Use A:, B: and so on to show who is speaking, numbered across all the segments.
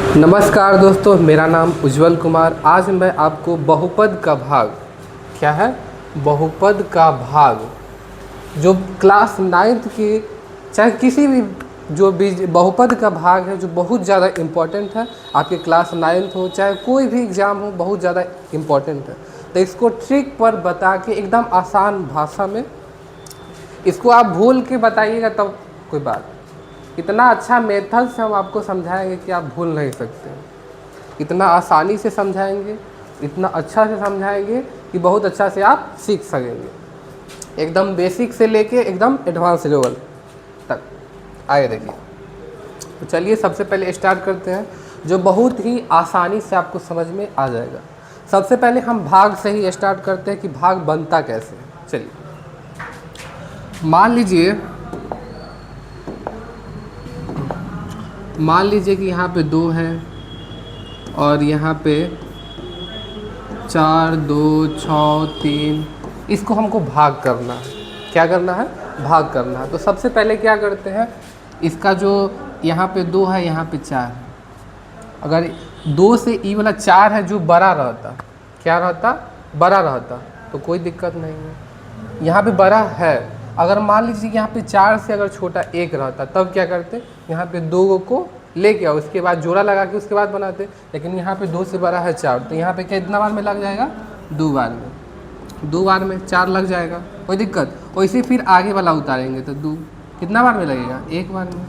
A: नमस्कार दोस्तों, मेरा नाम उज्जवल कुमार। आज मैं आपको बहुपद का भाग, क्या है, बहुपद का भाग, जो क्लास नाइन्थ की, चाहे किसी भी जो भी बहुपद का भाग है जो बहुत ज़्यादा इम्पोर्टेंट है। आपके क्लास नाइन्थ हो चाहे कोई भी एग्ज़ाम हो, बहुत ज़्यादा इम्पोर्टेंट है। तो इसको ट्रिक पर बता के एकदम आसान भाषा में इसको आप भूल के बताइएगा तब कोई बात। इतना अच्छा मेथड से हम आपको समझाएंगे कि आप भूल नहीं सकते। इतना आसानी से समझाएंगे, इतना अच्छा से समझाएंगे कि बहुत अच्छा से आप सीख सकेंगे, एकदम बेसिक से लेके एकदम एडवांस लेवल तक। आगे देखिए, तो चलिए सबसे पहले स्टार्ट करते हैं जो बहुत ही आसानी से आपको समझ में आ जाएगा। सबसे पहले हम भाग से ही स्टार्ट करते हैं कि भाग बनता कैसे है। चलिए मान लीजिए कि यहाँ पे 2 है और यहाँ पे 4, 2, 6, 3, इसको हमको भाग करना है। क्या करना है? भाग करना है। तो सबसे पहले क्या करते हैं, इसका जो यहाँ पे 2 है, यहाँ पे 4 है। अगर 2 से ई वाला 4 है जो बड़ा रहता, क्या रहता? बड़ा रहता, तो कोई दिक्कत नहीं है। यहाँ पे बड़ा है, अगर मान लीजिए यहाँ पे 4 से अगर छोटा 1 रहता, तब क्या करते? यहाँ पे 2 को लेके आओ, उसके बाद जोड़ा लगा के उसके बाद बनाते। लेकिन यहाँ पे 2 से बड़ा है 4, तो यहाँ पे कितना बार में लग जाएगा? 2 बार में। 2 बार में 4 लग जाएगा, कोई दिक्कत। वैसे फिर आगे वाला उतारेंगे तो 2 कितना बार में लगेगा? 1 बार में।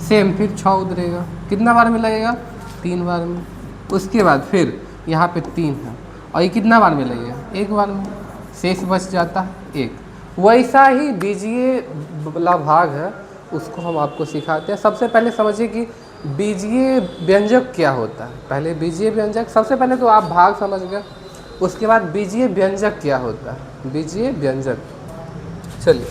A: सेम फिर 6 उतरेगा, कितना बार में लगेगा? 3 बार में। उसके बाद फिर यहाँ पे 3 है और ये कितना बार में लगेगा? 1 बार में। शेष बच जाता है 1। वैसा ही बीजीय वाला भाग है, उसको हम आपको सिखाते हैं। सबसे पहले समझिए कि बीजीय व्यंजक क्या होता है। पहले बीजीय व्यंजक, सबसे पहले तो आप भाग समझ गए, उसके बाद बीजीय व्यंजक क्या होता है। बीजीय व्यंजक, चलिए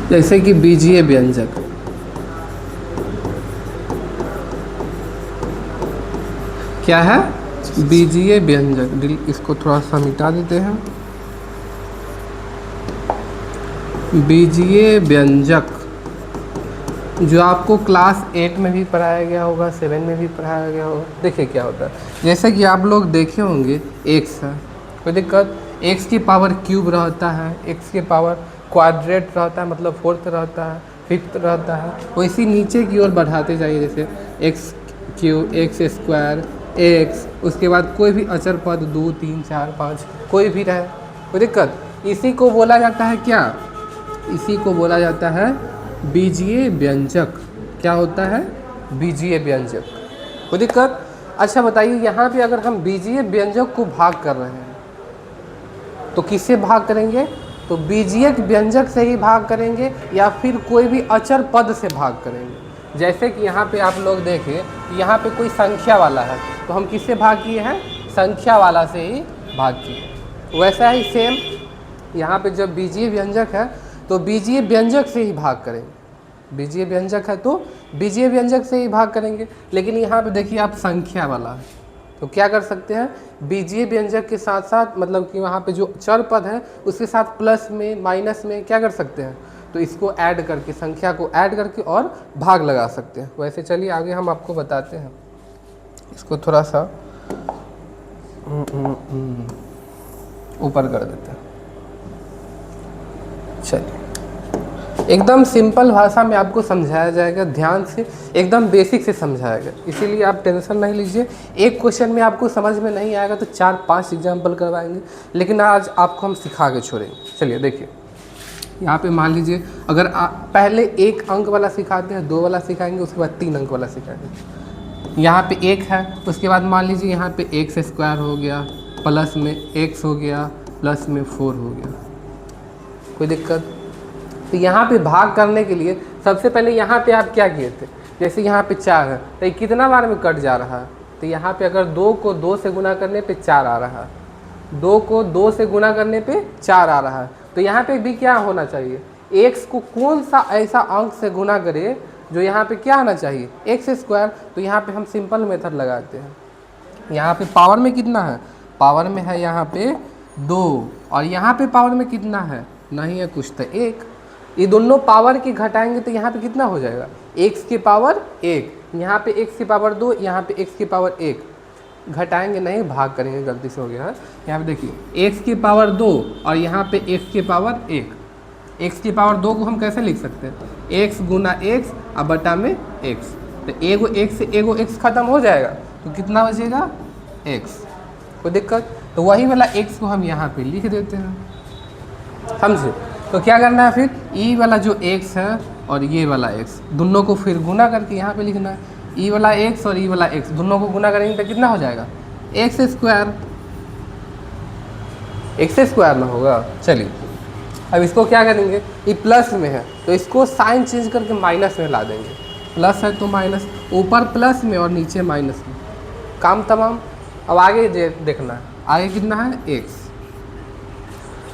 A: जैसे कि बीजीय व्यंजक क्या है? बीजीय व्यंजक, इसको थोड़ा सा मिटा देते हैं। बीजीय व्यंजक जो आपको क्लास 8 में भी पढ़ाया गया होगा, 7 में भी पढ़ाया गया होगा। देखिए क्या होता है, जैसे कि आप लोग देखे होंगे x है, कोई दिक्कत। x की पावर क्यूब रहता है, x की पावर क्वाड्रेट रहता है, मतलब फोर्थ रहता है, फिफ्थ रहता है। वैसे नीचे की ओर बढ़ाते जाइए, जैसे x cube, x square, x, उसके बाद कोई भी अचर पद 2, 3, 4, 5 कोई भी रहे, कोई दिक्कत। इसी को बोला जाता है क्या? इसी को बोला जाता है बीजीय व्यंजक। क्या होता है? बीजीय व्यंजक, कोई दिक्कत। अच्छा बताइए, यहाँ पे अगर हम बीजीय व्यंजक को भाग कर रहे हैं तो किससे भाग करेंगे? तो बीजीय व्यंजक से ही भाग करेंगे या फिर कोई भी अचर पद से भाग करेंगे। जैसे कि यहाँ पे आप लोग देखें, यहाँ पे कोई संख्या वाला है, तो हम किससे भाग किए हैं? संख्या वाला से ही भाग किए। वैसा ही सेम यहाँ पे जब बीजीय व्यंजक है तो बीजीय व्यंजक से ही भाग करेंगे। बीजीय व्यंजक है तो बीजीय व्यंजक से ही भाग करेंगे। लेकिन यहाँ पे देखिए आप संख्या वाला है, तो क्या कर सकते हैं? बीजीय व्यंजक के साथ साथ, मतलब कि वहाँ पे जो चर पद है उसके साथ प्लस में माइनस में क्या कर सकते हैं? तो इसको ऐड करके, संख्या को ऐड करके और भाग लगा सकते हैं। वैसे चलिए आगे हम आपको बताते हैं। इसको थोड़ा सा ऊपर कर देते हैं। चलिए एकदम सिंपल भाषा में आपको समझाया जाएगा, ध्यान से, एकदम बेसिक से समझाएगा, इसीलिए आप टेंशन नहीं लीजिए। एक क्वेश्चन में आपको समझ में नहीं आएगा तो 4-5 एग्जाम्पल करवाएंगे, लेकिन आज आपको हम सिखा के छोड़ेंगे। चलिए देखिए, यहाँ पे मान लीजिए अगर पहले 1 अंक वाला सिखाते हैं, 2 वाला सिखाएंगे, उसके बाद 3 अंक वाला सिखाएंगे। यहाँ पे 1 है, उसके बाद मान लीजिए यहाँ पे x स्क्वायर हो गया, प्लस में x हो गया, प्लस में 4 हो गया, कोई दिक्कत। तो यहाँ पे भाग करने के लिए सबसे पहले यहाँ पे आप क्या किए थे? जैसे यहाँ पे 4 है तो ये कितना बार में कट जा रहा है? तो यहाँ पे अगर 2 को 2 से गुना करने पे 4 आ रहा है, 2 को 2 से गुना करने पे 4 आ रहा है, तो यहाँ पे भी क्या होना चाहिए? x को कौन सा ऐसा अंक से गुना करे जो यहाँ पे क्या आना चाहिए? X square. तो यहाँ पे हम सिंपल मेथड लगाते हैं। यहाँ पे पावर में कितना है? पावर में है यहाँ पे 2, और यहाँ पे पावर में कितना है? नहीं है कुछ, तो 1। ये दोनों पावर की घटाएंगे तो यहाँ पे कितना हो जाएगा, x की पावर 1, यहाँ पे x की पावर 2, यहाँ पे x की पावर 1, घटाएंगे नहीं भाग करेंगे, गलती से हो गया है। यहाँ पे देखिए x की पावर 2 और यहाँ पे x की पावर 1, x की पावर 2 को हम कैसे लिख सकते हैं, x गुना x और बटा में x, तो एगो x से एगो x खत्म हो जाएगा तो कितना बचेगा x, कोई दिक्कत। तो वही वाला x को हम यहाँ पे लिख देते हैं, समझे। तो क्या करना है फिर, ई वाला जो x है और ये वाला x दोनों को फिर गुना करके यहाँ पे लिखना है, ई वाला x और ई वाला x दोनों को गुना करेंगे तो कितना हो जाएगा, एक्स स्क्वायर ना होगा। चलिए अब इसको क्या करेंगे, ये प्लस में है तो इसको साइन चेंज करके माइनस में ला देंगे, प्लस है तो माइनस, ऊपर प्लस में और नीचे माइनस में, काम तमाम। अब आगे देखना है, आगे कितना है x,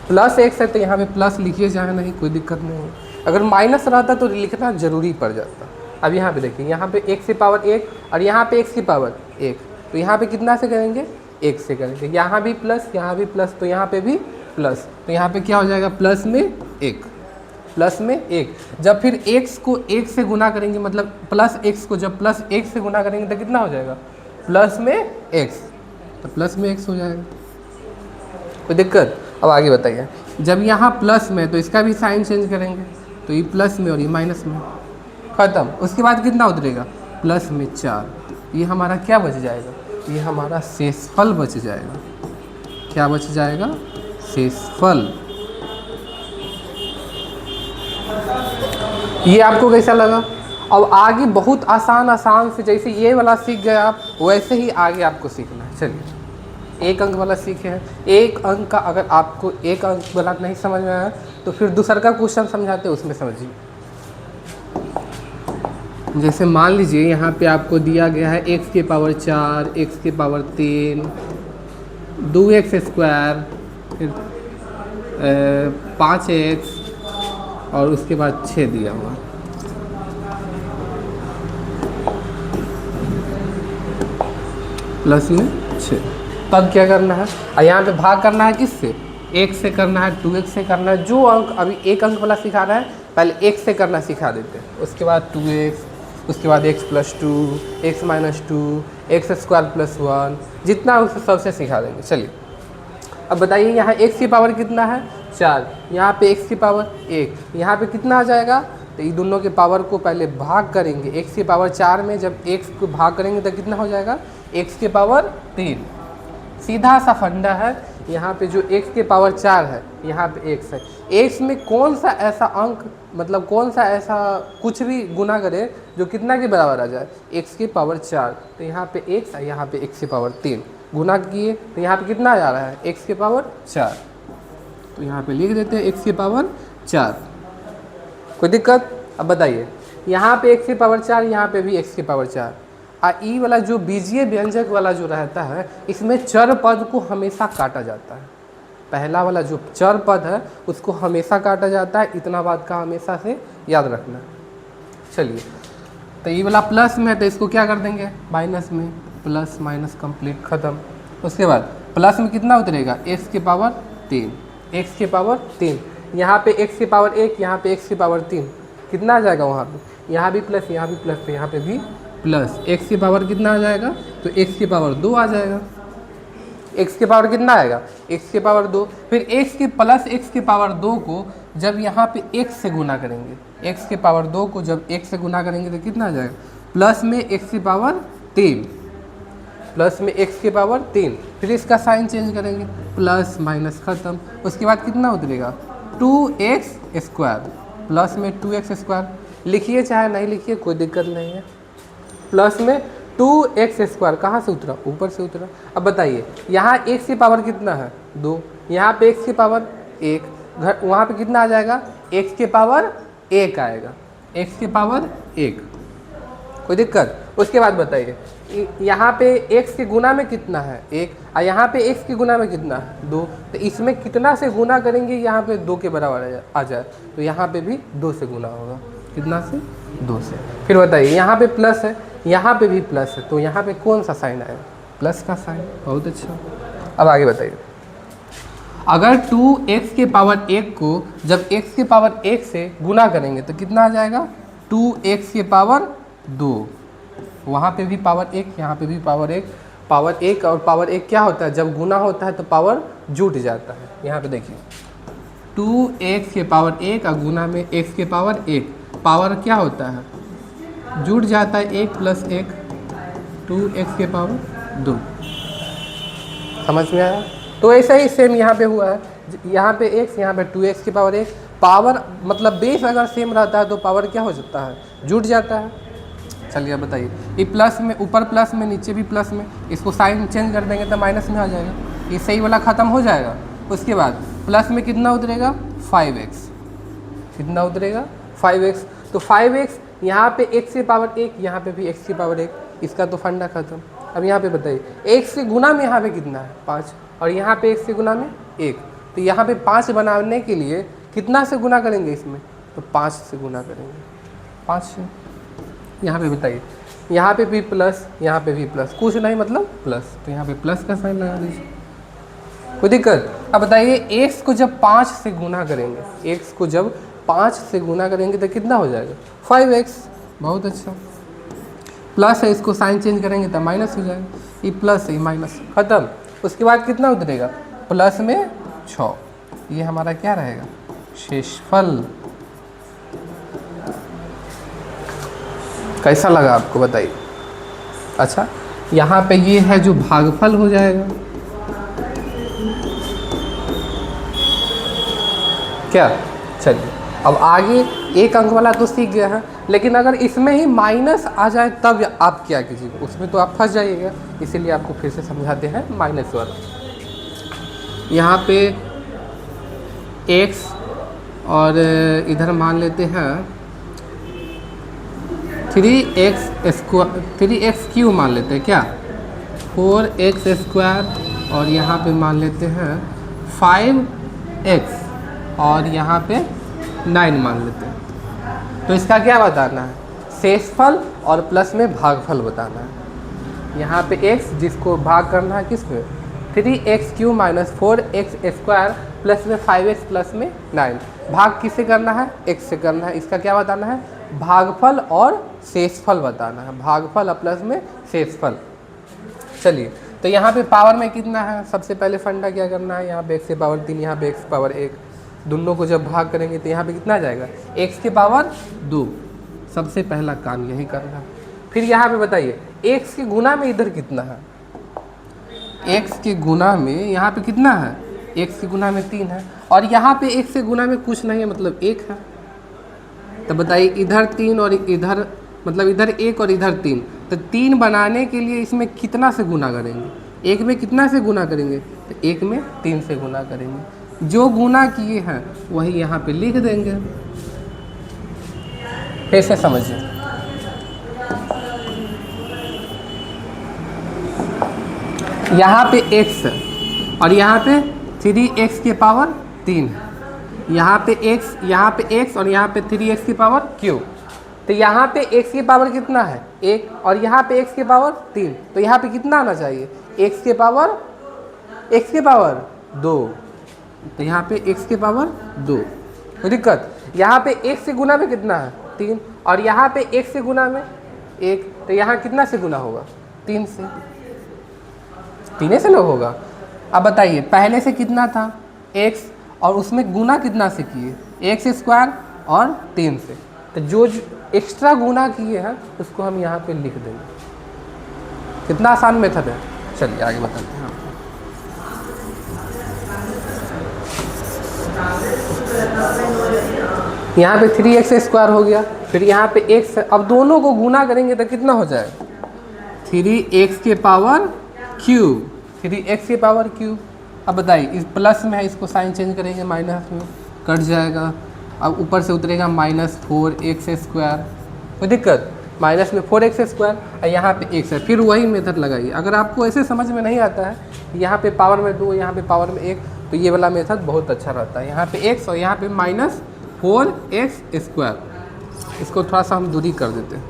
A: प्लस x है तो यहाँ पे प्लस लिखिए चाहे नहीं, कोई दिक्कत नहीं है। अगर माइनस रहता तो लिखना जरूरी पड़ जाता। अब यहाँ पे देखिए, यहाँ पे x की पावर 1 और यहाँ पे x की पावर 1, तो यहाँ पे कितना से करेंगे, 1 से करेंगे। यहाँ भी प्लस, यहाँ भी प्लस, तो यहाँ पे भी प्लस, तो यहाँ पे क्या हो जाएगा, प्लस में 1, प्लस में 1। जब फिर x को 1 से गुना करेंगे, मतलब प्लस x को जब प्लस 1 से गुना करेंगे तो कितना हो जाएगा, प्लस में x, तो प्लस में x हो जाएगा, कोई दिक्कत। अब आगे बताइए, जब यहाँ प्लस में तो इसका भी साइन चेंज करेंगे, तो ये प्लस में और ये माइनस में, ख़त्म। उसके बाद कितना उतरेगा, प्लस में 4, ये हमारा क्या बच जाएगा, ये हमारा शेषफल बच जाएगा। क्या बच जाएगा, शेषफल। ये आपको कैसा लगा। अब आगे बहुत आसान से, जैसे ये वाला सीख गए आप, वैसे ही आगे आपको सीखना है। चलिए एक अंक वाला सीखे हैं, एक अंक का अगर आपको एक अंक वाला नहीं समझ में आया तो फिर दूसरा का क्वेश्चन समझाते हैं, उसमें समझिए। जैसे मान लीजिए यहाँ पे आपको दिया गया है x की पावर 4, x की पावर 3, 2x स्क्वायर, फिर 5x और उसके बाद 6 दिया हुआ। प्लस में 6, तब क्या करना है, और यहाँ पे भाग करना है किससे, 1 से करना है, 2x से करना है। जो अंक अभी एक अंक वाला सिखा रहा है पहले 1 से करना सिखा देते हैं, उसके बाद 2x, उसके बाद x + 2, x - 2, x स्क्वायर + 1, जितना उस सबसे सिखा देंगे। चलिए अब बताइए, यहाँ x की पावर कितना है, 4, यहाँ पे x की पावर 1, यहाँ पे कितना आ जाएगा, तो ये दोनों के पावर को पहले भाग करेंगे। x की पावर 4 में जब x को भाग करेंगे तो कितना हो जाएगा, x की पावर 3। सीधा सा फंडा है, यहाँ पे जो x की पावर 4 है, यहाँ पे x है, x में कौन सा ऐसा अंक, मतलब कौन सा ऐसा कुछ भी गुना करे जो कितना के बराबर आ जाए, x की पावर 4, तो यहाँ पे x है, यहाँ पे x की पावर 3 गुना किए तो यहाँ पे कितना आ रहा है, x की पावर 4, तो यहाँ पे लिख देते हैं x की पावर 4, कोई दिक्कत। अब बताइए, यहाँ पे x की पावर 4, यहाँ पे भी x की पावर 4, ई वाला जो बीजीय व्यंजक वाला जो रहता है, इसमें चर पद को हमेशा काटा जाता है। पहला वाला जो चर पद है उसको हमेशा काटा जाता है, इतना बात का हमेशा से याद रखना। चलिए तो ये वाला प्लस में है तो इसको क्या कर देंगे, माइनस में, प्लस माइनस कंप्लीट, ख़त्म। उसके बाद प्लस में कितना उतरेगा, x की पावर 3, x की पावर 3, यहाँ पे x की पावर 1, यहाँ पे x की पावर 3, कितना आ जाएगा, वहाँ पे यहाँ भी प्लस, यहाँ भी प्लस, तो यहाँ पे भी प्लस, x की पावर कितना आ जाएगा, तो x की पावर 2 आ जाएगा। x की पावर कितना आएगा, x की पावर 2, फिर x की प्लस x की पावर 2 को जब यहाँ पे x से गुना करेंगे, x की पावर 2 को जब x से गुना करेंगे तो कितना आ जाएगा, प्लस में x की पावर 3, प्लस में x की पावर 3, फिर इसका साइन चेंज करेंगे, प्लस माइनस, ख़त्म। उसके बाद कितना उतरेगा, 2x स्क्वायर, प्लस में 2x स्क्वायर, लिखिए चाहे नहीं लिखिए कोई दिक्कत नहीं है, प्लस में 2x स्क्वायर, कहाँ से उतरा, ऊपर से उतरा। अब बताइए, यहाँ x की पावर कितना है, 2, यहाँ पे x की पावर 1, वहाँ पे कितना आ जाएगा, x की पावर 1 आएगा, x की पावर 1, कोई दिक्कत। उसके बाद बताइए, यहाँ पे x के गुना में कितना है, 1, और यहाँ पे x के गुना में कितना है, 2, तो इसमें कितना से गुना करेंगे, यहाँ पे 2 के बराबर आ जाए, तो यहाँ पे भी 2 से गुना होगा, कितना से, 2 से। फिर बताइए, यहाँ पे प्लस है, यहाँ पे भी प्लस है, तो यहाँ पे कौन सा साइन आएगा, प्लस का साइन, बहुत अच्छा। अब आगे बताइए, अगर 2x के पावर 1 को जब x के पावर 1 से गुना करेंगे तो कितना आ जाएगा 2x के पावर 2। वहाँ पे भी पावर 1, यहाँ पे भी पावर 1। पावर 1 और पावर 1 क्या होता है, जब गुना होता है तो पावर जुट जाता है। यहाँ पे देखिए 2x के पावर 1 और गुना में x के पावर 1, पावर क्या होता है, जुट जाता है 1 प्लस 1, 2x के पावर 2। समझ में आया? तो ऐसा ही सेम यहाँ पे हुआ है, यहाँ पे x, यहाँ पे 2x के पावर 1। पावर मतलब बेस अगर सेम रहता है तो पावर क्या हो जाता है, जुट जाता है। चलिए बताइए, ये प्लस में, ऊपर प्लस में, नीचे भी प्लस में, इसको साइन चेंज कर देंगे तो माइनस में आ जाएगा, ये सही वाला ख़त्म हो जाएगा। उसके बाद प्लस में कितना उतरेगा 5x, कितना उतरेगा 5x। तो 5x यहाँ पे x के पावर 1, यहाँ पे भी x की पावर 1, इसका तो फंडा खत्म। अब यहाँ पे बताइए x के गुना में यहाँ पे कितना है 5, और यहाँ पे x के गुना में 1, तो यहाँ पे 5 बनाने के लिए कितना से गुना करेंगे इसमें, तो 5 से गुना करेंगे, 5 से। यहाँ पे बताइए, यहाँ पे भी प्लस, यहाँ पे भी प्लस, कुछ नहीं मतलब प्लस, तो यहाँ पे प्लस का साइन लगा दीजिए, कोई दिक्कत। अब बताइए x को जब 5 से गुना करेंगे, x को जब 5 से गुना करेंगे तो कितना हो जाएगा 5x। बहुत अच्छा, प्लस है, इसको साइन चेंज करेंगे तो माइनस हो जाएगा, ये प्लस है माइनस, खत्म। उसके बाद कितना उतरेगा प्लस में 6, ये हमारा क्या रहेगा शेषफल। कैसा लगा आपको बताइए? अच्छा, यहाँ पे ये है जो भागफल हो जाएगा, क्या? चलिए अब आगे एक अंक वाला तो सीख गया है, लेकिन अगर इसमें ही माइनस आ जाए तब आप क्या कीजिएगा, उसमें तो आप फंस जाइएगा, इसीलिए आपको फिर से समझाते हैं माइनस वाला। यहाँ पे x और इधर मान लेते हैं 3x क्यू मान लेते हैं, क्या 4x स्क्वायर, और यहाँ पे मान लेते हैं 5x, और यहाँ पे 9 मान लेते हैं। तो इसका क्या बताना है, शेषफल और प्लस में भागफल बताना है। यहाँ पे x जिसको भाग करना है किस पे, 3x Q minus 4x square plus में 5x प्लस में 9, भाग किससे करना है, x से करना है। इसका क्या बताना है, भागफल और शेषफल बताना है, भागफल और प्लस में शेषफल। चलिए तो यहाँ पे पावर में कितना है, सबसे पहले फंडा क्या करना है, यहाँ पे x के पावर 3, यहाँ पे x पावर 1, दोनों को जब भाग करेंगे तो यहाँ पे कितना आ जाएगा x के पावर 2। सबसे पहला काम यही करना है। फिर यहाँ पे बताइए x के गुना में इधर कितना है, x के गुना में यहाँ पे कितना है, x के गुना में 3 है, और यहाँ पे x के गुना में कुछ नहीं है मतलब 1 है। तो बताइए इधर 3 और इधर मतलब इधर 1 और इधर 3, तो 3 बनाने के लिए इसमें कितना से गुना करेंगे, 1 में कितना से गुना करेंगे, तो 1 में 3 से गुना करेंगे। जो गुना किए हैं वही यहाँ पे लिख देंगे। फिर से समझिए, यहाँ पे x और यहाँ पे 3x के पावर 3, यहाँ पे x और यहाँ पे 3x की पावर क्यू। तो यहाँ पे x की पावर कितना है 1, और यहाँ पे x की पावर 3, तो यहाँ पे कितना आना चाहिए x के पावर 2, तो यहाँ पे x के पावर 2। कोई दिक्कत? यहाँ पे x से गुना में कितना है 3, और यहाँ पे x से गुना में 1, तो यहाँ कितना से गुना होगा 3 से, 3 से ना होगा। अब बताइए पहले से कितना था x, और उसमें गुना कितना से किए x स्क्वायर और 3 से, तो जो एक्स्ट्रा गुना किए हैं उसको हम यहाँ पे लिख देंगे। कितना आसान मेथड है। चलिए आगे बताते हैं। यहाँ पे 3x स्क्वायर हो गया, फिर यहाँ पे x, अब दोनों को गुना करेंगे तो कितना हो जाएगा 3x के पावर क्यूब, 3x के पावर क्यूब। अब बताइए इस प्लस में है, इसको साइन चेंज करेंगे माइनस में, कट जाएगा। अब ऊपर से उतरेगा माइनस 4x स्क्वायर, कोई दिक्कत, माइनस में 4x स्क्वायर और यहाँ पे x है। फिर वही मेथड लगाइए। अगर आपको ऐसे समझ में नहीं आता है, यहाँ पे पावर में 2, यहाँ पे पावर में 1, तो ये वाला मेथड बहुत अच्छा रहता है। यहाँ पे x और यहाँ पे माइनस 4x स्क्वायर, इसको थोड़ा सा हम दूरी कर देते हैं,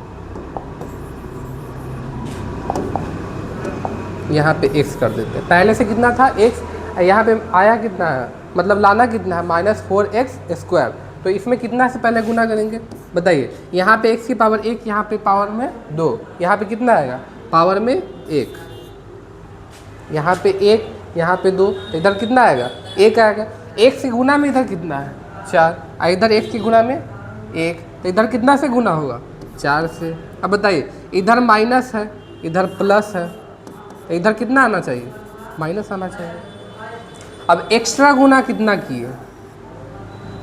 A: यहाँ पे x कर देते हैं। पहले से कितना था x, यहाँ पे आया कितना है, मतलब लाना कितना है, -4x²। तो इसमें कितना से पहले गुना करेंगे बताइए। यहाँ पे x की पावर 1, यहाँ पे पावर में 2, यहाँ पे कितना आएगा, पावर में 1, यहाँ पे 1, यहाँ पे 2, तो इधर कितना आएगा, 1 आएगा। 1 से गुना में इधर कितना है, 4, और इधर 1 के गुना में 1, तो इधर कितना से गुना होगा, 4 से। अब बताइए इधर माइनस है, इधर प्लस है, तो इधर कितना आना चाहिए, माइनस आना चाहिए। अब एक्स्ट्रा गुना कितना किए,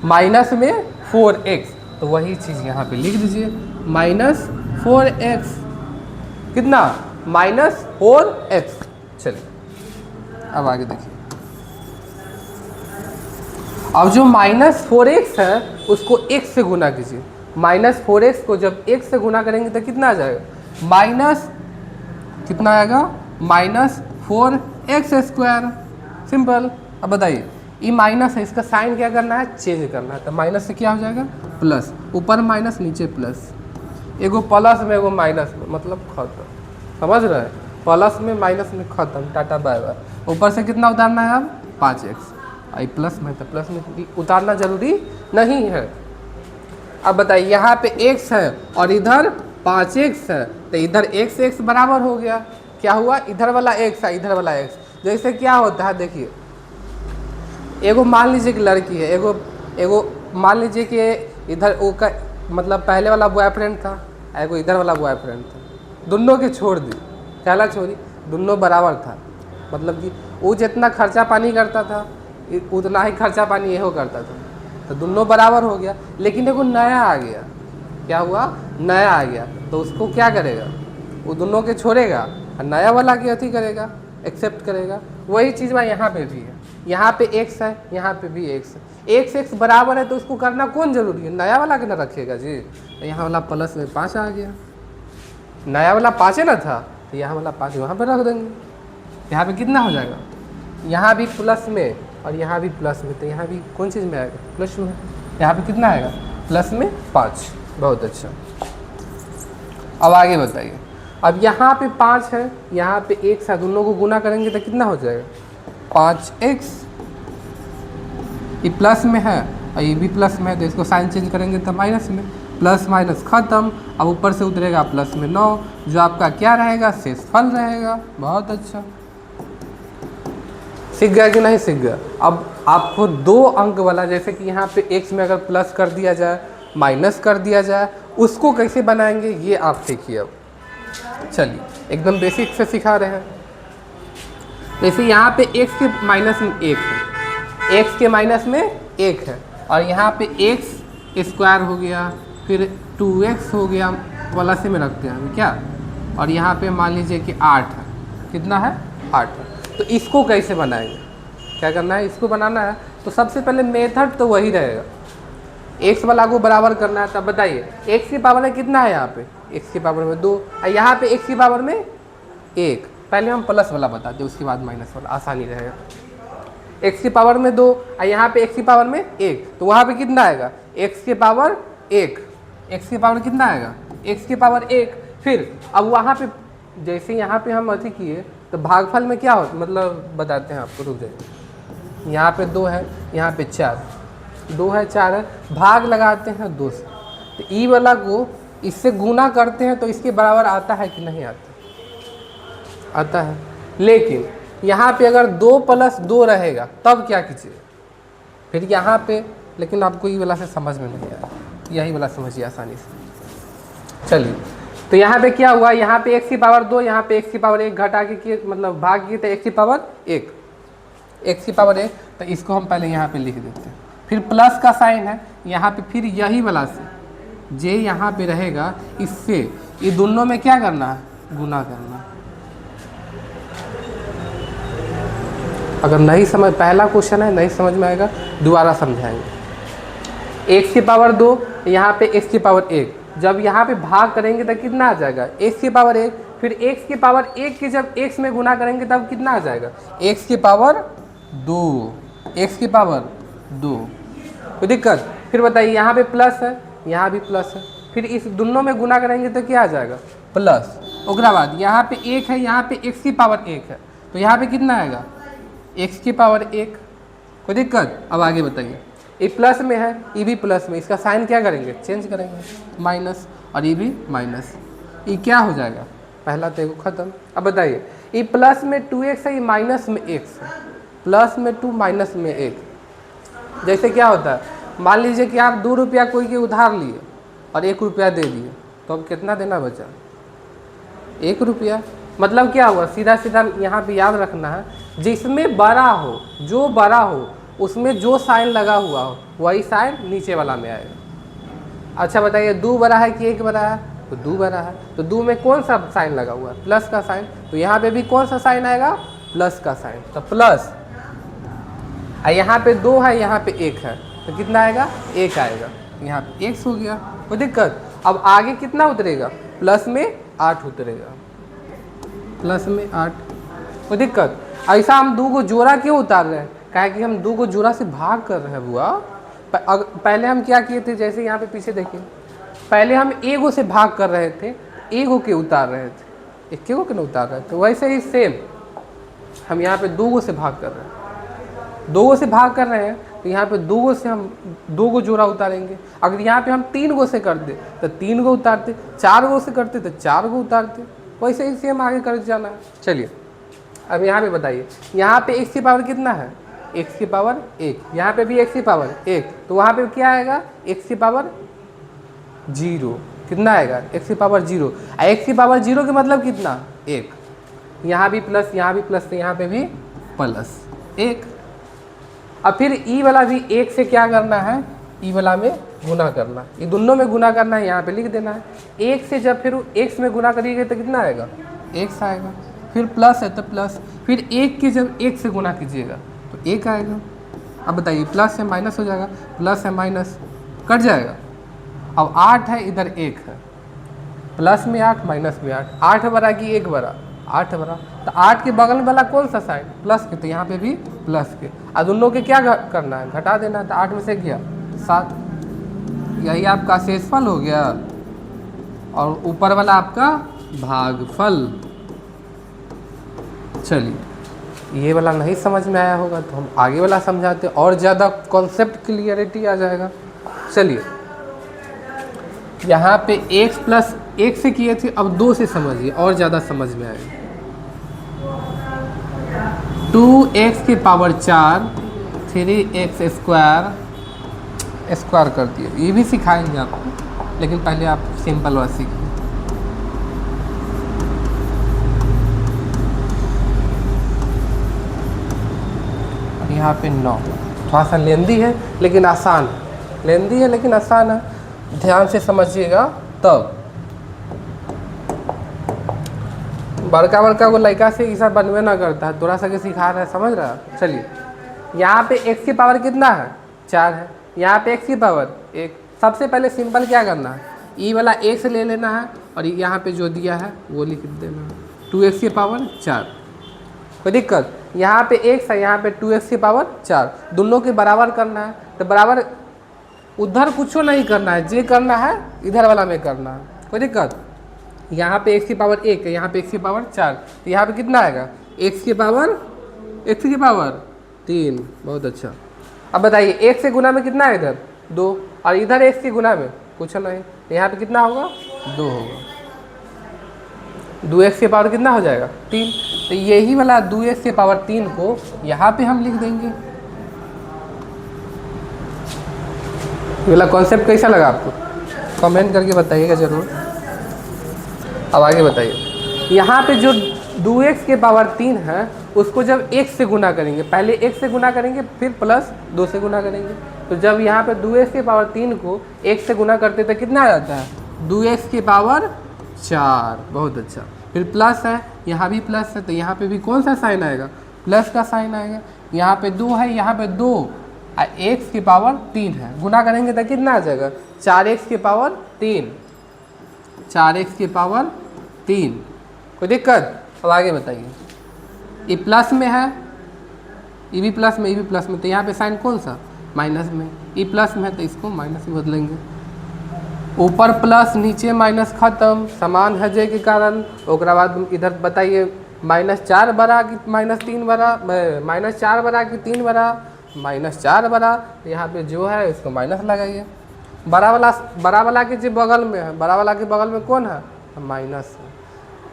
A: माइनस में 4x, तो वही चीज़ यहाँ पे लिख दीजिए, -4x, कितना, -4x। चलिए अब आगे देखिए। अब जो -4x है उसको x से गुना कीजिए। -4x को जब x से गुना करेंगे तो कितना आ जाएगा, माइनस कितना आएगा, -4x²। सिंपल। अब बताइए ये माइनस है, इसका साइन क्या करना है, चेंज करना है। तो माइनस से क्या हो जाएगा, प्लस, ऊपर माइनस नीचे प्लस, एगो प्लस में एगो माइनस में, मतलब खत्म। समझ रहे हैं, प्लस में माइनस में खत्म, टाटा बाय बाय। ऊपर से कितना उतारना है अब, 5x, आई प्लस में, तो प्लस में उतारना जरूरी नहीं है। अब बताइए यहाँ पे x है और इधर 5x है, तो इधर x बराबर हो गया। क्या हुआ, इधर वाला x है, इधर वाला x। जैसे क्या होता है देखिए, एगो मान लीजिए कि लड़की है, एगो मान लीजिए कि इधर वो का मतलब पहले वाला बॉयफ्रेंड था, एगो इधर वाला बॉयफ्रेंड था, दोनों के छोड़ दी, कहला छोड़ी, दोनों बराबर था। मतलब कि वो जितना खर्चा पानी करता था उतना ही खर्चा पानी यहो करता था, तो दोनों बराबर हो गया। लेकिन एगो नया आ गया, क्या हुआ, नया आ गया, तो उसको क्या करेगा, वो दोनों के छोड़ेगा और नया वाला की अथी करेगा, एक्सेप्ट करेगा। वही चीज़ भाई यहाँ पे भी है, यहाँ पे x है, यहाँ पे भी x है। x बराबर है तो उसको करना कौन जरूरी है, नया वाला के ना रखेगा जी। तो यहाँ वाला प्लस में 5 आ गया, नया वाला 5 है ना था, तो यहाँ वाला 5 वहाँ पे रख देंगे। यहाँ पे कितना हो जाएगा, यहाँ भी प्लस में और यहाँ भी प्लस में, तो यहाँ भी कौन चीज़ में आएगा, प्लस में। यहाँ पे कितना आएगा, प्लस में 5। बहुत अच्छा। अब आगे बताइए। अब यहाँ पे 5 है, यहाँ पे x है, दोनों को गुना करेंगे तो कितना हो जाएगा, 5x। ये प्लस में है और ये भी प्लस में है, तो इसको साइन चेंज करेंगे तो माइनस में, प्लस माइनस खत्म। अब ऊपर से उतरेगा प्लस में 9, जो आपका क्या रहेगा, शेषफल रहेगा। बहुत अच्छा, सीख गया कि नहीं सीख गया। अब आपको 2 अंक वाला, जैसे कि यहाँ पे x में अगर प्लस कर दिया जाए, माइनस कर दिया जाए, उसको कैसे बनाएंगे ये आप सीखिए। अब चलिए एकदम बेसिक से सिखा रहे हैं। जैसे यहाँ पे x के माइनस में 1 है, x के माइनस में 1 है, और यहाँ पे x² हो गया, फिर 2x हो गया, वाला से में रखते हैं हम क्या, और यहाँ पे मान लीजिए कि 8 है, कितना है, 8 है। तो इसको कैसे बनाएंगे, क्या करना है, इसको बनाना है तो सबसे पहले मेथड तो वही रहेगा, x वाला को बराबर करना है। तब बताइए x की पावर में कितना है, यहाँ पे x की पावर में 2, और यहाँ पे x की पावर में 1। पहले हम प्लस वाला बताते हैं, उसके बाद माइनस वाला, आसानी रहेगा। x की पावर में 2 और यहाँ पे x की पावर में 1, तो वहाँ पे कितना आएगा, x की पावर 1, x की पावर कितना आएगा, x की पावर 1। फिर अब वहाँ पे जैसे यहाँ पे हम अथी किए तो भागफल में क्या हो, मतलब बताते हैं आपको, रुक जाइए। यहाँ पे 2 है, यहाँ पे 4, 2 है 4 है, भाग लगाते हैं 2 से, तो ई वाला को इससे गुना करते हैं तो इसके बराबर आता है कि नहीं आता, आता है। लेकिन यहाँ पे अगर 2 + 2 रहेगा तब क्या कीजिए, फिर यहाँ पे, लेकिन आपको ये वाला से समझ में नहीं आया, यही वाला समझिए आसानी से। चलिए तो यहाँ पे क्या हुआ, यहाँ पे x की पावर 2, यहाँ पे x की पावर 1 घटा के किए, मतलब भाग किए तो x की पावर 1, x की पावर 1, तो इसको हम पहले यहाँ पे लिख देते हैं। फिर प्लस का साइन है यहाँ पे, फिर यही वाला से जे यहाँ पे रहेगा, इससे ये दोनों में क्या करना है, गुना करना है। अगर नहीं समझ, पहला क्वेश्चन है नहीं समझ में आएगा, दोबारा समझाएंगे। x की पावर 2, यहाँ पे x की पावर 1, जब यहाँ पे भाग करेंगे तो कितना आ जाएगा, x की पावर 1, फिर x की पावर 1 के जब x में गुना करेंगे तब कितना आ जाएगा, x की पावर 2, x की पावर 2। कोई दिक्कत। फिर बताइए यहाँ पे प्लस है, यहाँ भी प्लस है, फिर इस दोनों में गुना करेंगे तो क्या आ जाएगा, प्लस। उसके बाद यहाँ पे 1 है, यहाँ पे x की पावर 1 है, तो यहाँ पे कितना आएगा, एक्स की पावर 1, कोई दिक्कत। अब आगे बताइए, ये प्लस में है, ये भी प्लस में, इसका साइन क्या करेंगे, चेंज करेंगे, माइनस, और ये भी माइनस, ये क्या हो जाएगा, पहला देखो खत्म। अब बताइए, ये प्लस में 2x है, ये माइनस में x है, प्लस में 2 माइनस में 1। जैसे क्या होता है, मान लीजिए कि आप 2 रुपया कोई के उधार लिए और 1 रुपया दे दिए, तो अब कितना देना बचा, 1 रुपया। मतलब क्या हुआ, सीधा सीधा यहाँ पे याद रखना है, जिसमें बड़ा हो, जो बड़ा हो उसमें जो साइन लगा हुआ हो वही साइन नीचे वाला में आएगा। अच्छा बताइए, 2 बड़ा है कि 1 बड़ा है, तो 2 बड़ा है, तो 2 में कौन सा साइन लगा हुआ है, प्लस का साइन, तो यहाँ पे भी कौन सा साइन आएगा, प्लस का साइन, तो प्लस। यहाँ पे 2 है, यहाँ पे 1 है, तो कितना आएगा, 1 आएगा, यहाँ पे x हो गया, कोई दिक्कत। अब आगे कितना उतरेगा, प्लस में 8 उतरेगा, प्लस में 8, कोई दिक्कत। ऐसा हम 2 को जोड़ा क्यों उतार रहे हैं, क्या कि हम 2 को जोड़ा से भाग कर रहे हैं बुआ। पहले हम क्या किए थे, जैसे यहाँ पे पीछे देखिए, पहले हम एगो से भाग कर रहे थे, एगो के उतार रहे थे, एक को के नहीं उतार रहे थे, वैसे ही सेम हम यहाँ पे 2 से भाग कर रहे हैं, 2 से भाग कर रहे हैं, तो यहाँ पे 2 से हम 2 जोड़ा उतारेंगे। अगर यहाँ पे हम 3 से करते तो 3 उतारते, 4 से करते तो 4 उतारते, वैसे ही सेम आगे कर जाना है। चलिए अब यहाँ पे बताइए, यहाँ पे x की पावर कितना है, x की पावर 1, यहाँ पे भी x की पावर 1, तो वहाँ पे क्या आएगा, x की पावर 0, कितना आएगा, x की पावर 0। x की पावर 0 का मतलब कितना, 1, यहाँ भी प्लस, यहाँ भी प्लस, तो यहाँ पे भी प्लस 1। अब फिर ई वाला भी 1 से क्या करना है, ई वाला में गुना करना, ये दोनों में गुना करना है, यहाँ पे लिख देना है। 1 से जब फिर x में गुना करिएगा तो कितना आएगा, x आएगा, फिर प्लस है तो प्लस, फिर 1 के जब 1 से गुना कीजिएगा तो 1 आएगा। अब बताइए, प्लस से माइनस हो जाएगा, प्लस है माइनस कट जाएगा। अब 8 है, इधर 1 है, प्लस में 8 माइनस में 8, 8 बड़ा कि 1 बड़ा, 8 बड़ा, तो 8 के बगल वाला कौन सा साइन, प्लस के, तो यहाँ पे भी प्लस के, और दोनों के क्या करना है, घटा देना है, तो 8 में से गया 7, यही आपका शेषफल हो गया, और ऊपर वाला आपका भागफल। चलिए ये वाला नहीं समझ में आया होगा तो हम आगे वाला समझाते, और ज़्यादा कॉन्सेप्ट क्लियरिटी आ जाएगा। चलिए यहाँ पे x प्लस 1 से किए थे, अब 2 से समझिए और ज़्यादा समझ में आएगा। 2x की पावर 4, 3x स्क्वायर कर दिए, ये भी सिखाएंगे आपको, लेकिन पहले आप सिंपल वाला सीखिए। यहाँ पे 9, थोड़ा सा लेंदी है लेकिन आसान है, लेंदी है लेकिन आसान है, ध्यान से समझिएगा तब। बड़का को लड़का से ऐसा बनवे ना करता है, थोड़ा सा के सिखा रहा है, समझ रहा है। चलिए यहाँ पे x की पावर कितना है, 4 है, यहाँ पे x की पावर 1। सबसे पहले सिंपल क्या करना है, ई वाला x ले लेना है, और यहाँ पे जो दिया है वो लिख देना है, 2x की पावर 4, कोई दिक्कत। यहाँ पे x है, यहाँ पे 2x की पावर 4, दोनों के बराबर करना है, तो बराबर उधर कुछ नहीं करना है, जे करना है इधर वाला में करना है, कोई दिक्कत। यहाँ पे x की पावर 1 है, यहाँ पे x की पावर 4, तो यहाँ पे कितना आएगा, x की पावर 3, बहुत अच्छा। अब बताइए x से गुना में कितना है, इधर 2, और इधर x के गुना में कुछ नहीं, तो यहाँ पे कितना होगा, 2 होगा, 2x की पावर कितना हो जाएगा, 3, तो यही वाला 2x की पावर 3 को यहाँ पे हम लिख देंगे। ये वाला कॉन्सेप्ट कैसा लगा आपको, कमेंट करके बताइएगा ज़रूर। अब आगे बताइए, यहाँ पे जो 2x के पावर 3 है उसको जब x से गुना करेंगे, पहले x से गुना करेंगे फिर प्लस 2 से गुना करेंगे, तो जब यहाँ पे 2x के पावर 3 को x से गुना करते तो कितना आ जाता है, 2x की पावर 4, बहुत अच्छा। फिर प्लस है, यहाँ भी प्लस है, तो यहाँ पे भी कौन सा साइन आएगा, प्लस का साइन आएगा। यहाँ पे 2 है, यहाँ पे 2, और x की पावर 3 है, गुना करेंगे तो कितना आ जाएगा, 4x की पावर 3, 4x की पावर 3, कोई दिक्कत। अब आगे बताइए, ये प्लस में है, ये भी प्लस में, ये भी प्लस में, तो यहाँ पे साइन कौन सा, माइनस में, ये प्लस में है तो इसको माइनस में बदलेंगे, ऊपर प्लस नीचे माइनस, खत्म, समान है जे के कारण। ओकरा बाद इधर बताइए -4 बड़ा कि -3 बड़ा, -4 बड़ा कि 3 बड़ा, -4 बड़ा। यहाँ पे जो है इसको माइनस लगाइए। बड़ा वाला के जो बगल में है, बड़ा वाला के बगल में कौन है? माइनस है।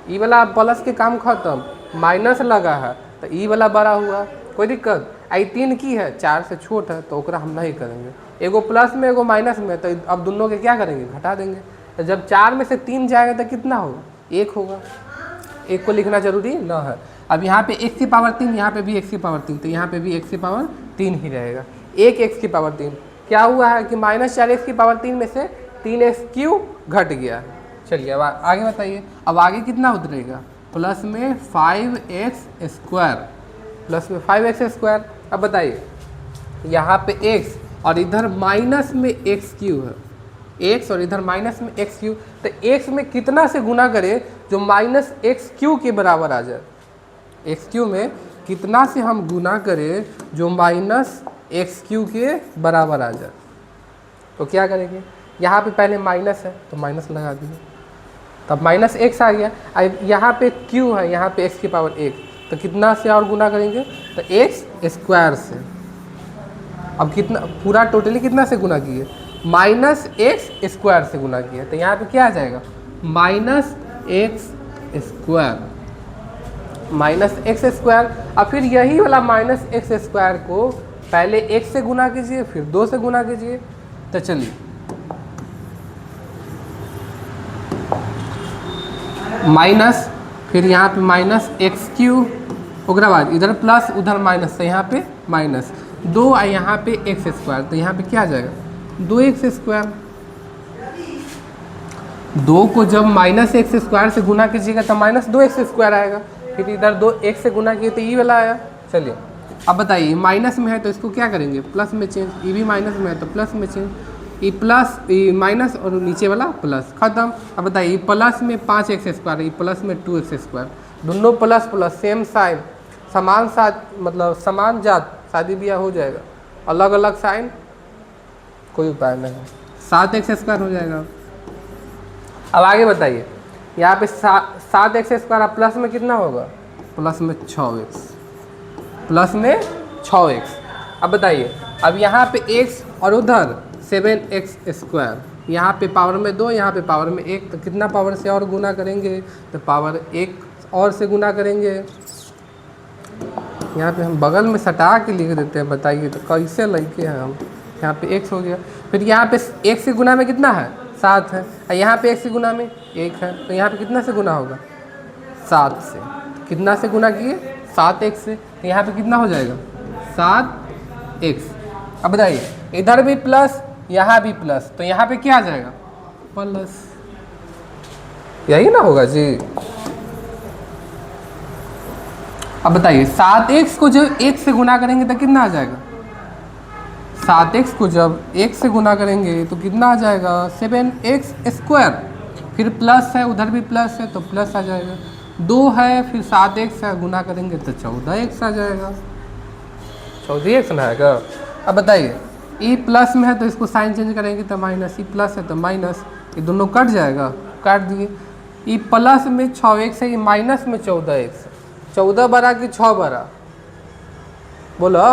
A: ई वाला प्लस के काम खत्म, माइनस लगा है तो ई वाला बड़ा हुआ, कोई दिक्कत? आई 3 की है, 4 से छोट है तो ओकरा हम नहीं करेंगे। एगो प्लस में एगो माइनस में, तो अब दोनों के क्या करेंगे? घटा देंगे। तो जब 4 में से 3 जाएगा तो कितना होगा? 1 होगा। 1 को लिखना जरूरी न है। अब यहाँ पे x की पावर 3, यहाँ पे भी x की पावर 3, तो यहाँ पे भी x की पावर 3 ही रहेगा। 1 x की पावर 3 क्या हुआ है कि -4x की पावर 3 में से 3x³ घट गया। चलिए अब आगे बताइए। अब आगे कितना उतरेगा? प्लस में 5x², प्लस में 5x²। अब बताइए यहाँ पे x और इधर माइनस में x³ है, x और इधर माइनस में x³, तो x में कितना से गुना करें जो -x³ के बराबर आ जाए? x³ में कितना से हम गुना करें जो -x³ के बराबर आ जाए? तो क्या करेंगे? यहाँ पे पहले माइनस है तो माइनस लगा दिए, तब -x आ गया। अब यहाँ पे q है, यहाँ पे x की पावर 1, तो कितना से और गुना करेंगे? तो x² से। अब कितना पूरा टोटली कितना से गुना किए? -x² से गुना किए, तो यहाँ पे क्या आ जाएगा? -x²। अब फिर यही वाला -x² को पहले 1 से गुना कीजिए, फिर 2 से गुना कीजिए। तो चलिए माइनस, फिर यहाँ पे -x³, ओकरा बाद इधर प्लस उधर माइनस, तो यहाँ पे -2 और यहाँ पे x², तो यहाँ पे क्या आ जाएगा? 2x²। 2 को जब -x² से गुना कीजिएगा तो -2x² आएगा। फिर इधर 2x से गुना किए तो ई वाला आया। चलिए अब बताइए, माइनस में है तो इसको क्या करेंगे? प्लस में चेंज। ई भी माइनस में है तो प्लस में change. E plus, E minus और नीचे वाला प्लस, खत्म। अब बताइए प्लस में 5x², ई प्लस में 2x², दोनों प्लस प्लस सेम साइन, समान साथ मतलब समान जात, शादी ब्याह हो जाएगा। अलग अलग साइन कोई उपाय नहीं, 7x² हो जाएगा। अब आगे बताइए, यहाँ पे 7x² प्लस में कितना होगा? प्लस में 6x, प्लस में 6x। अब बताइए, अब यहाँ पे x और उधर 7x², यहाँ पे पावर में 2, यहाँ पे पावर में 1, तो कितना पावर से और गुना करेंगे? तो पावर 1 और से गुना करेंगे। यहाँ पे हम बगल में सटा के लिख देते हैं, बताइए तो कैसे लिखे हैं हम? यहाँ पे x हो गया, फिर यहाँ पे 1 से गुना में कितना है? 7 है, और यहाँ पे 1 से गुना में 1 है, तो यहाँ पे कितना से गुना होगा? 7 से। कितना से गुना किए? 7x से, तो यहाँ पे कितना हो जाएगा? 7x। अब बताइए इधर भी प्लस, यहाँ भी प्लस, तो यहाँ पे क्या आ जाएगा? प्लस। यही ना होगा जी। अब बताइए 7x को जब 1 से गुना करेंगे तो कितना आ जाएगा? 7x को जब 1 से गुना करेंगे तो कितना आ जाएगा? 7x²। फिर प्लस है, उधर भी प्लस है तो प्लस आ जाएगा। 2 है, फिर 7x है, गुना करेंगे तो 14x आ जाएगा। 14x ना आएगा। अब बताइए ई प्लस में है तो इसको साइन चेंज करेंगे तो माइनस, ई प्लस है तो माइनस, ये दोनों कट जाएगा, काट दिए। ई प्लस में 6x है, ये माइनस में 14x। 14 बड़ा कि 6 बड़ा? बोलो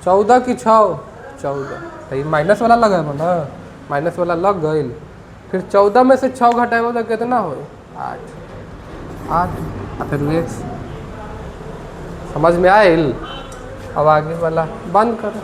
A: 14 कि 6? 14, तो ये माइनस वाला लगा है ना, माइनस वाला लग गई। फिर 14 में से 6 घटाएगा तो कितना हो? 8। फिर x समझ में आयल। अब आगे वाला बंद करो।